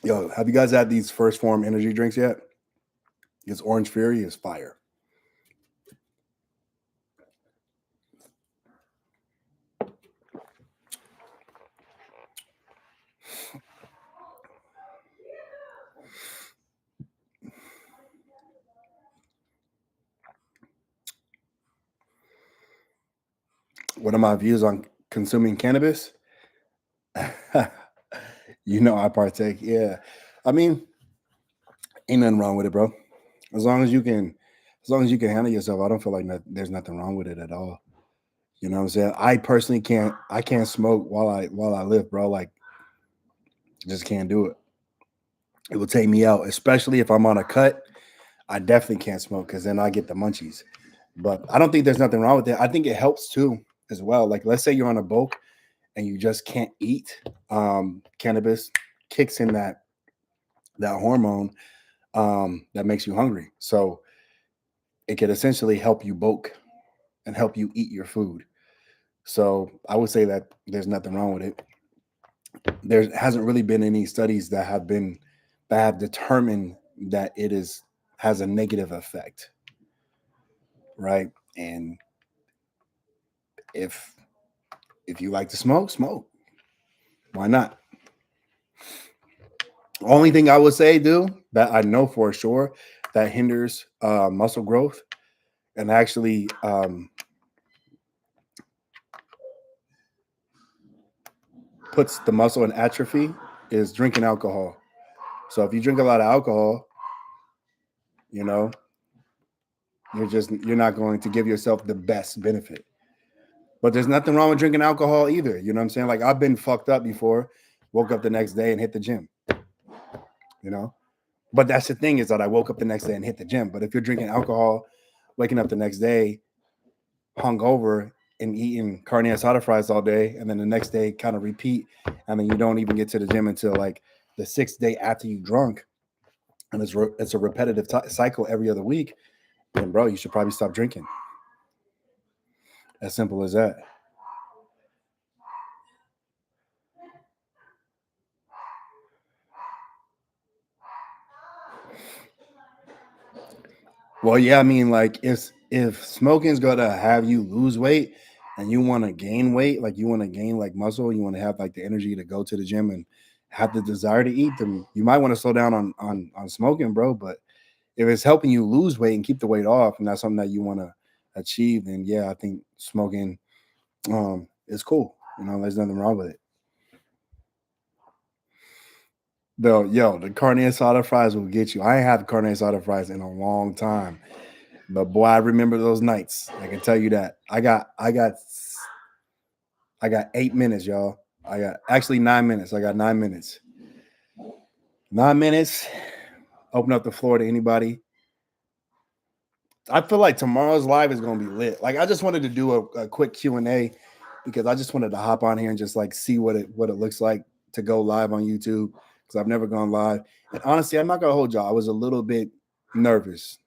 Yo, have you guys had these First Form energy drinks yet? This Orange Fury is fire. What are my views on consuming cannabis? You know I partake. Yeah. I mean, ain't nothing wrong with it, bro. As long as you can handle yourself, I don't feel like there's nothing wrong with it at all. You know what I'm saying? I personally can't smoke while I live, bro. Like, just can't do it. It will take me out, especially if I'm on a cut. I definitely can't smoke because then I get the munchies. But I don't think there's nothing wrong with it. I think it helps too as well. Like, let's say you're on a bulk and you just can't eat. Cannabis kicks in that hormone that makes you hungry. So it could essentially help you bulk and help you eat your food. So I would say that there's nothing wrong with it. There hasn't really been any studies that have determined that it has a negative effect, right? And if you like to smoke, smoke. Why not? Only thing I would say, that I know for sure that hinders muscle growth and actually puts the muscle in atrophy is drinking alcohol. So if you drink a lot of alcohol, you know, you're not going to give yourself the best benefit. But there's nothing wrong with drinking alcohol either. You know what I'm saying? Like, I've been fucked up before, woke up the next day and hit the gym. You know? But that's the thing, is that I woke up the next day and hit the gym. But if you're drinking alcohol, waking up the next day hungover and eating carne asada fries all day, and then the next day kind of repeat, and then you don't even get to the gym until like the 6th day after you drunk, and it's a repetitive cycle every other week, then bro, you should probably stop drinking. As simple as that. Well, yeah, I mean, like if smoking's gonna have you lose weight and you want to gain weight, like you want to gain like muscle, you want to have like the energy to go to the gym and have the desire to eat, then you might want to slow down on smoking, bro. But if it's helping you lose weight and keep the weight off, and that's something that you want to achieve, then yeah, I think smoking is cool. You know, there's nothing wrong with it. The carne asada fries will get you. I ain't had carne asada fries in a long time. But boy, I remember those nights. I can tell you that. I got 8 minutes, y'all. I got actually 9 minutes. I got 9 minutes. 9 minutes. Open up the floor to anybody. I feel like tomorrow's live is gonna be lit. Like I just wanted to do a quick Q&A because I just wanted to hop on here and just like see what it looks like to go live on YouTube, because I've never gone live. And honestly, I'm not gonna hold y'all. I was a little bit nervous.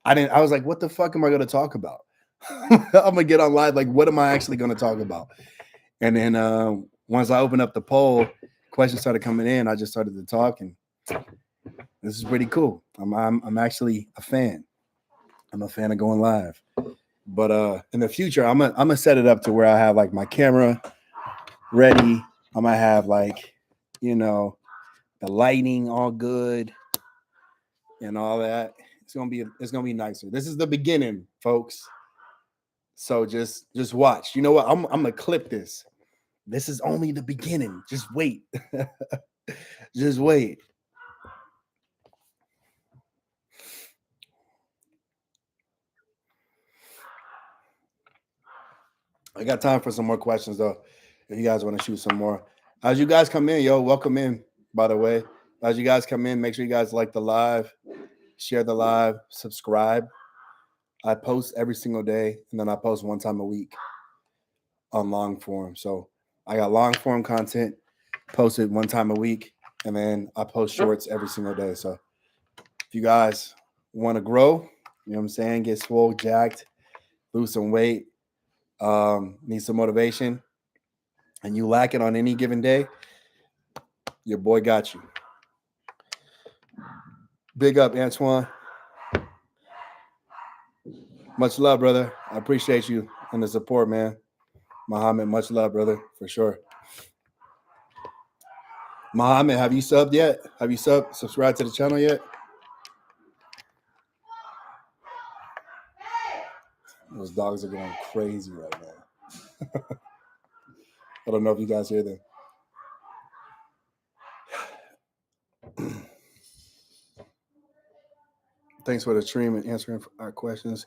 I was like, what the fuck am I gonna talk about? I'm gonna get on live. Like, what am I actually gonna talk about? And then once I opened up the poll, questions started coming in. I just started to talk, and this is pretty cool. I'm actually a fan. I'm a fan of going live. But in the future, I'm gonna set it up to where I have like my camera ready. I'm gonna have like, the lighting all good and all that. It's gonna be nicer. This is the beginning, folks. So just watch. You know what? I'm gonna clip this. This is only the beginning. Just wait. Just wait. I got time for some more questions though. If you guys want to shoot some more. As you guys come in, yo, welcome in, by the way. As you guys come in, make sure you guys like the live, share the live, subscribe. I post every single day, and then I post one time a week on long form. So I got long form content posted one time a week, and then I post shorts every single day. So if you guys want to grow, you know what I'm saying, get swole, jacked, lose some weight, need some motivation, and you lack it on any given day, your boy got you. Big up, Antoine. Much love, brother. I appreciate you and the support, man. Muhammad, much love, brother, for sure. Muhammad, have you subbed yet? Have you subscribed to the channel yet? Those dogs are going crazy right now. I don't know if you guys hear them. Thanks for the stream and answering our questions.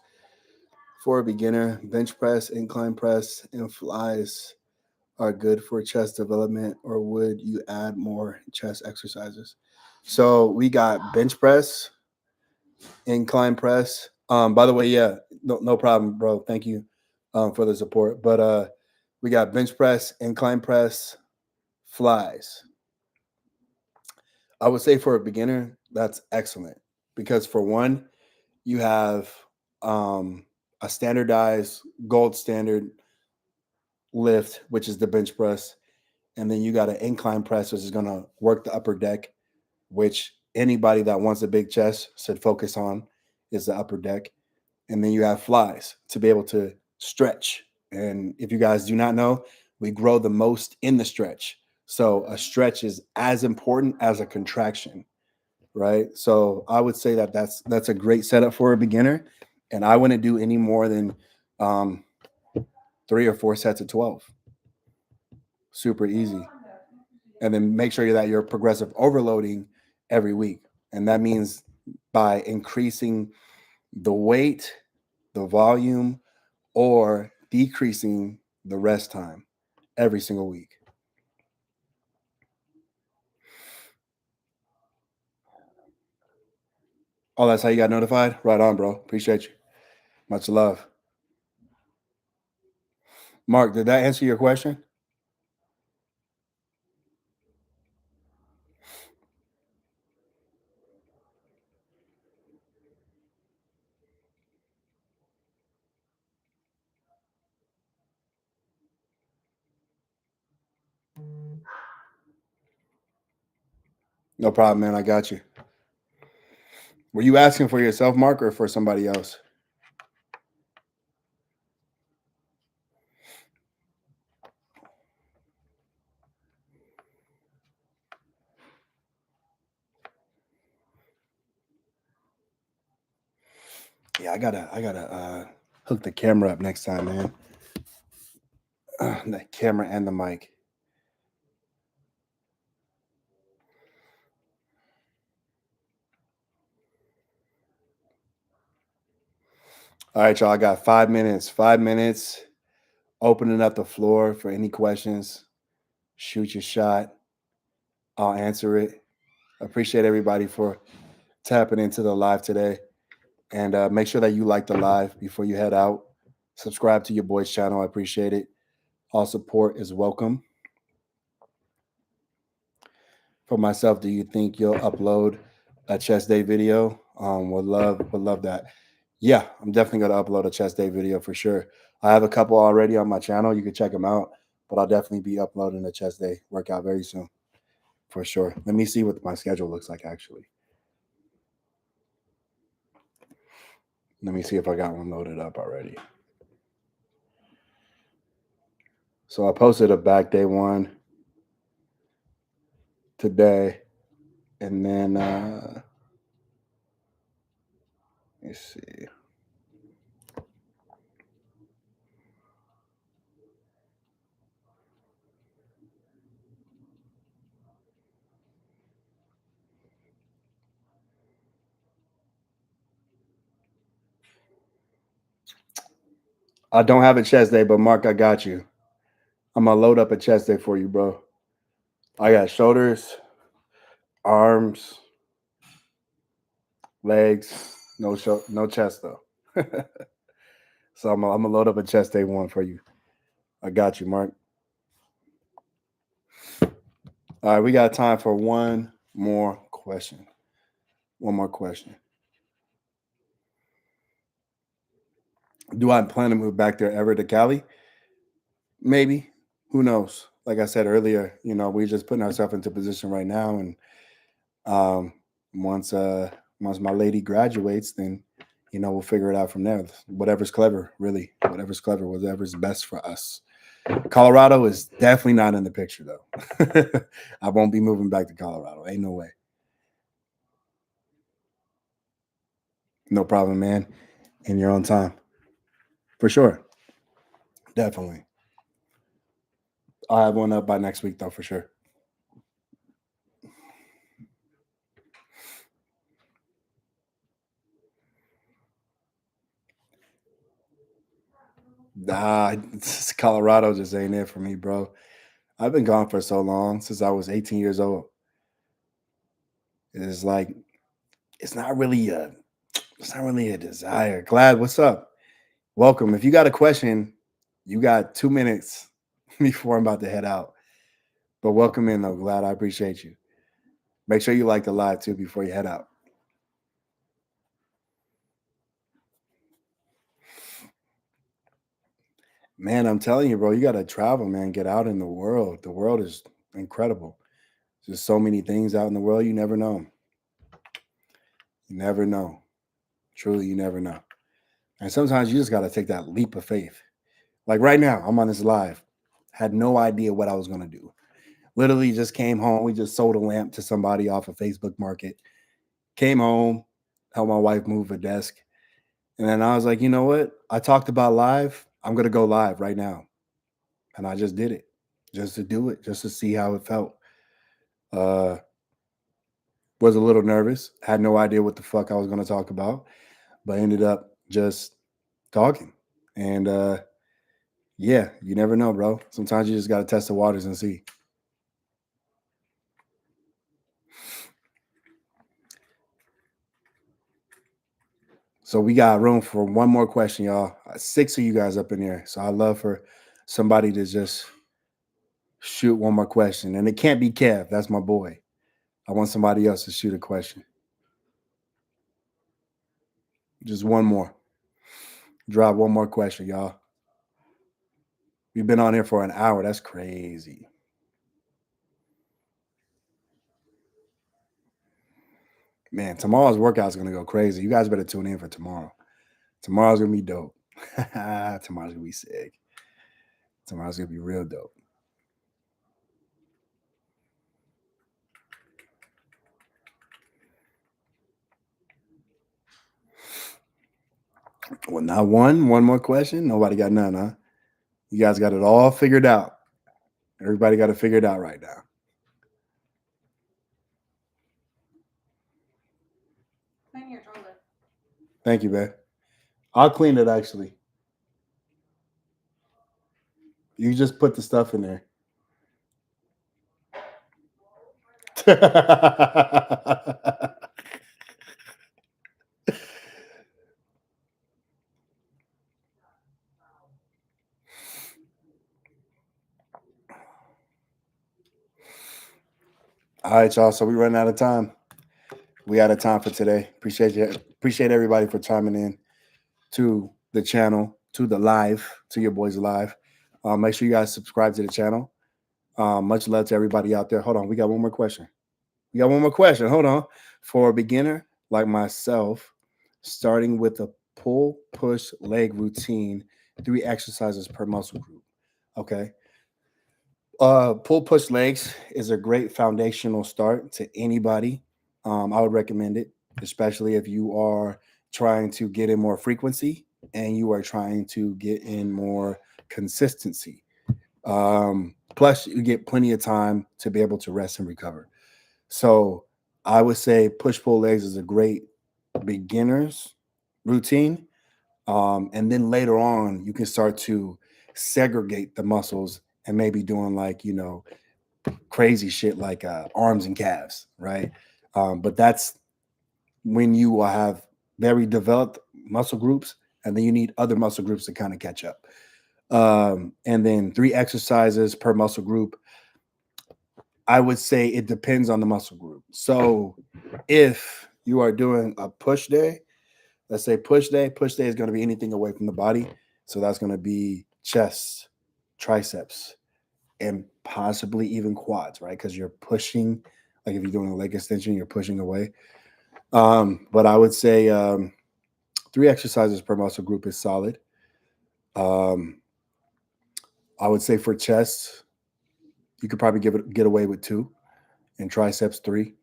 For a beginner, bench press, incline press, and flies are good for chest development, or would you add more chest exercises? So we got bench press, incline press. By the way, yeah, no problem, bro. Thank you for the support. But we got bench press, incline press, flies. I would say for a beginner, that's excellent, because for one, you have a standardized gold standard lift, which is the bench press, and then you got an incline press, which is going to work the upper deck, which anybody that wants a big chest should focus on, is the upper deck. And then you have flies to be able to stretch. And if you guys do not know, we grow the most in the stretch. So a stretch is as important as a contraction, right? So I would say that that's a great setup for a beginner, and I wouldn't do any more than 3 or 4 sets of 12. Super easy. And then make sure that you're progressive overloading every week. And that means by increasing the weight, the volume, or decreasing the rest time every single week. Oh, that's how you got notified? Right on, bro. Appreciate you. Much love. Mark, did that answer your question? No problem, man. I got you. Were you asking for yourself, Mark, or for somebody else? Yeah, I gotta hook the camera up next time, man. The camera and the mic. All right, y'all. I got 5 minutes. 5 minutes. Opening up the floor for any questions. Shoot your shot. I'll answer it. Appreciate everybody for tapping into the live today. And make sure that you like the live before you head out. Subscribe to your boy's channel. I appreciate it. All support is welcome. For myself, do you think you'll upload a chest day video? Would love that. Yeah, I'm definitely gonna upload a chest day video for sure. I have a couple already on my channel. You can check them out, but I'll definitely be uploading a chest day workout very soon, for sure. Let me see what my schedule looks like actually. Let me see if I got one loaded up already. So I posted a back day one today, and then let's see. I don't have a chest day, but Mark, I got you. I'm gonna load up a chest day for you, bro. I got shoulders, arms, legs, no chest though. So I'm gonna load up a chest day one for you. I got you, Mark. All right, we got time for one more question. One more question. Do I plan to move back there ever to Cali? Maybe. Who knows? Like I said earlier, we're just putting ourselves into position right now, and um, once once my lady graduates, then we'll figure it out from there. Whatever's clever, really. Whatever's clever, whatever's best for us. Colorado is definitely not in the picture, though. I won't be moving back to Colorado. Ain't no way. No problem, man. In your own time. For sure. Definitely. I'll have one up by next week, though, for sure. Nah, Colorado just ain't it for me, bro. I've been gone for so long, since I was 18 years old. It's like it's not really a desire. Glad, what's up? Welcome. If you got a question, you got 2 minutes before I'm about to head out. But welcome in though, Glad. I appreciate you. Make sure you like the live too before you head out. Man, I'm telling you, bro, you gotta travel, man. Get out in the world. The world is incredible. There's so many things out in the world. You never know. You never know. Truly, you never know. And sometimes you just gotta take that leap of faith. Like right now, I'm on this live. Had no idea what I was gonna do. Literally just came home. We just sold a lamp to somebody off of Facebook Market. Came home, helped my wife move a desk. And then I was like, you know what? I talked about live. I'm going to go live right now. And I just did it just to do it, just to see how it felt. Was a little nervous. Had no idea what the fuck I was going to talk about, but ended up just talking. And yeah, you never know, bro. Sometimes you just got to test the waters and see. So we got room for one more question, y'all. 6 of you guys up in here. So I'd love for somebody to just shoot one more question. And it can't be Kev. That's my boy. I want somebody else to shoot a question. Just one more. Drop one more question, y'all. We've been on here for an hour. That's crazy. Man, tomorrow's workout is going to go crazy. You guys better tune in for tomorrow. Tomorrow's going to be dope. Tomorrow's going to be sick. Tomorrow's going to be real dope. Well, not one more question. Nobody got none, huh? You guys got it all figured out. Everybody got it figured out right now. Clean your toilet. Thank you, man. I'll clean it actually. You just put the stuff in there. All right, y'all. So we running out of time. We out of time for today. Appreciate you. Appreciate everybody for chiming in to the channel, to the live, to your boys live. Make sure you guys subscribe to the channel. Much love to everybody out there. Hold on, we got one more question. Hold on. For a beginner like myself, starting with a pull, push, leg routine, 3 exercises per muscle group. Okay. Pull, push legs is a great foundational start to anybody. I would recommend it, especially if you are trying to get in more frequency and you are trying to get in more consistency. Plus, you get plenty of time to be able to rest and recover. So, I would say push pull legs is a great beginner's routine. And then later on, you can start to segregate the muscles and maybe doing like, crazy shit like arms and calves, right? But that's when you will have very developed muscle groups, and then you need other muscle groups to kind of catch up. And then 3 exercises per muscle group. I would say it depends on the muscle group. So if you are doing a push day, let's say push day is going to be anything away from the body. So that's going to be chest, triceps, and possibly even quads, right? Because you're pushing, like if you're doing a leg extension, you're pushing away. But I would say 3 exercises per muscle group is solid. Um, I would say for chest, you could probably get away with 2, and triceps 3.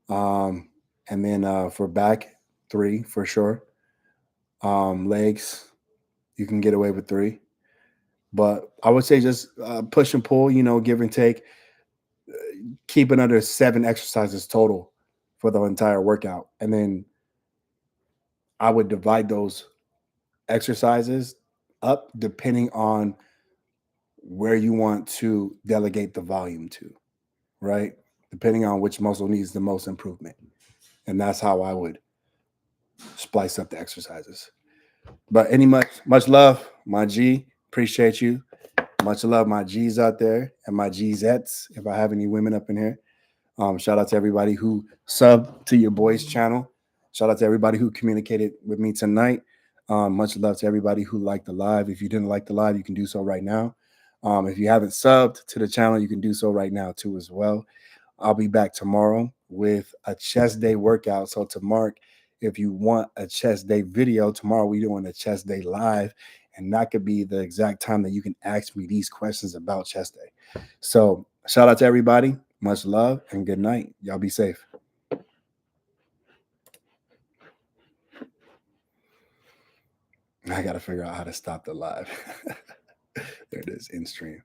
And then for back, 3 for sure. Legs, you can get away with 3. But I would say just push and pull, give and take. Keep it under 7 exercises total for the entire workout. And then I would divide those exercises up depending on where you want to delegate the volume to, right? Depending on which muscle needs the most improvement. And that's how I would splice up the exercises. But much love, my G. Appreciate you. Much love, my G's out there and my G's-ettes, if I have any women up in here. Shout out to everybody who subbed to your boys channel. Shout out to everybody who communicated with me tonight. Much love to everybody who liked the live. If you didn't like the live, you can do so right now. If you haven't subbed to the channel, you can do so right now too as well. I'll be back tomorrow with a chest day workout. So to mark, if you want a chest day video, tomorrow we're doing a chest day live. And that could be the exact time that you can ask me these questions about chest day. So shout out to everybody. Much love and good night. Y'all be safe. I got to figure out how to stop the live. There it is, in stream.